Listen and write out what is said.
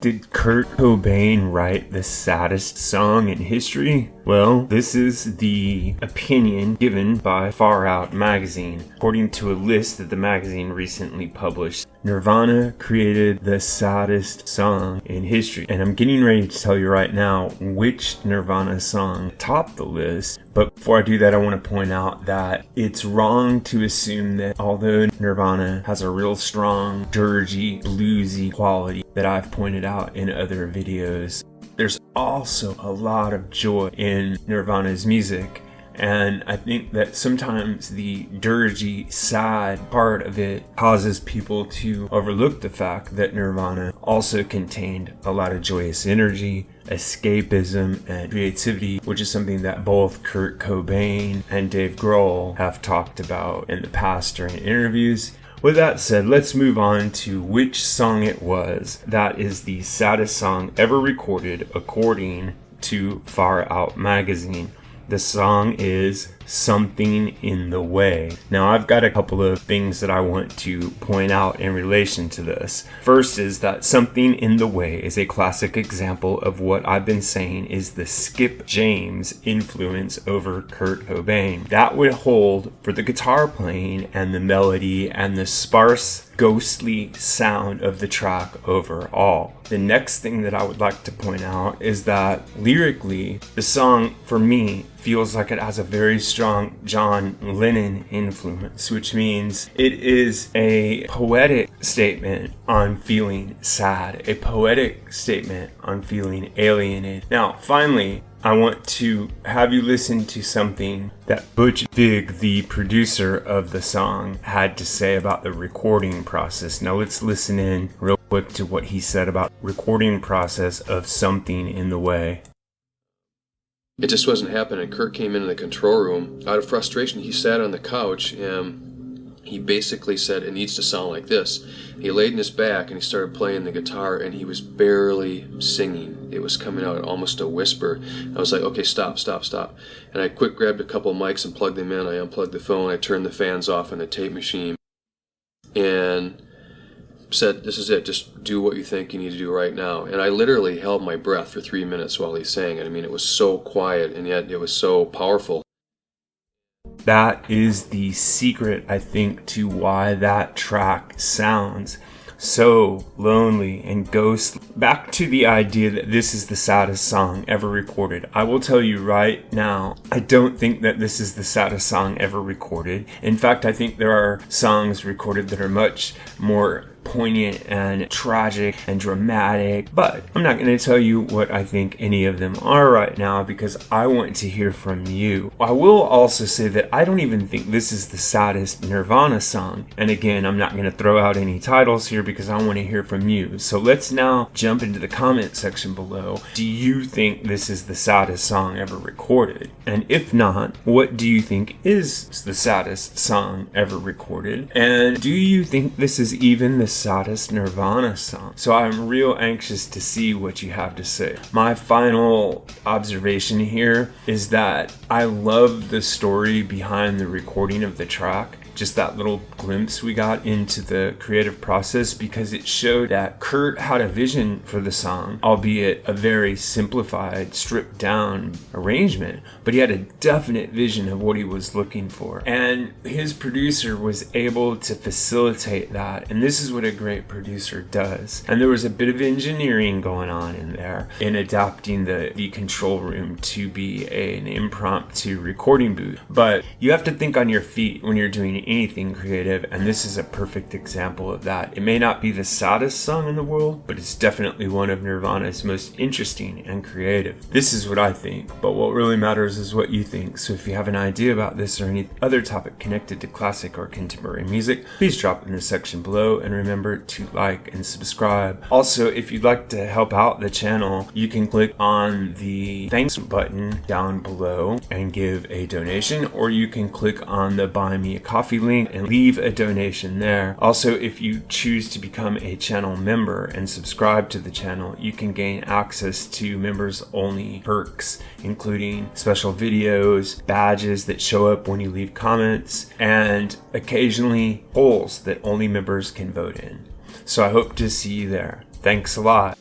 Did Kurt Cobain write the saddest song in history? Well, this is the opinion given by Far Out magazine. According to a list that the magazine recently published, Nirvana created the saddest song in history. And I'm getting ready to tell you right now which Nirvana song topped the list. But before I do that, I want to point out that it's wrong to assume that although Nirvana has a real strong, dirgy, bluesy quality that I've pointed out in other videos, there's also a lot of joy in Nirvana's music. And I think that sometimes the dirgy, sad part of it causes people to overlook the fact that Nirvana also contained a lot of joyous energy, escapism, and creativity, which is something that both Kurt Cobain and Dave Grohl have talked about in the past during interviews. With that said, let's move on to which song it was that is the saddest song ever recorded according to Far Out magazine. The song is Something in the Way. Now, I've got a couple of things that I want to point out in relation to this. First is that Something in the Way is a classic example of what I've been saying is the Skip James influence over Kurt Cobain. That would hold for the guitar playing and the melody and the sparse, ghostly sound of the track overall. The next thing that I would like to point out is that lyrically, the song for me feels like it has a very strong John Lennon influence, which means it is a poetic statement on feeling sad, a poetic statement on feeling alienated. Now, finally, I want to have you listen to something that Butch Vig, the producer of the song, had to say about the recording process. Now let's listen in real quick to what he said about the recording process of Something in the Way. It just wasn't happening. Kurt came into the control room. Out of frustration, he sat on the couch and he basically said, it needs to sound like this. He laid in his back and he started playing the guitar and he was barely singing. It was coming out almost a whisper. I was like, okay, stop. And I quick grabbed a couple mics and plugged them in. I unplugged the phone. I turned the fans off on the tape machine and said, this is it, just do what you think you need to do right now. And I literally held my breath for 3 minutes while he sang it. I mean, it was so quiet and yet it was so powerful. That is the secret, I think, to why that track sounds so lonely and ghostly. Back to the idea that this is the saddest song ever recorded. I will tell you right now, I don't think that this is the saddest song ever recorded. In fact, I think there are songs recorded that are much more poignant and tragic and dramatic, but I'm not going to tell you what I think any of them are right now because I want to hear from you. I will also say that I don't even think this is the saddest Nirvana song, and again, I'm not going to throw out any titles here because I want to hear from you. So let's now jump into the comment section below. Do you think this is the saddest song ever recorded? And if not, what do you think is the saddest song ever recorded? And do you think this is even the saddest Nirvana song? So I'm real anxious to see what you have to say. My final observation here is that I love the story behind the recording of the track. Just that little glimpse we got into the creative process because it showed that Kurt had a vision for the song, albeit a very simplified, stripped down arrangement, but he had a definite vision of what he was looking for. And his producer was able to facilitate that. And this is what a great producer does. And there was a bit of engineering going on in there in adapting the control room to be an impromptu recording booth. But you have to think on your feet when you're doing anything creative, and this is a perfect example of that. It may not be the saddest song in the world, but it's definitely one of Nirvana's most interesting and creative. This is what I think, but what really matters is what you think. So if you have an idea about this or any other topic connected to classic or contemporary music, please drop it in the section below, and remember to like and subscribe. Also, if you'd like to help out the channel, you can click on the thanks button down below and give a donation, or you can click on the buy me a coffee link and leave a donation there. Also, if you choose to become a channel member and subscribe to the channel, you can gain access to members only perks, including special videos, badges that show up when you leave comments, and occasionally polls that only members can vote in. So I hope to see you there. Thanks a lot.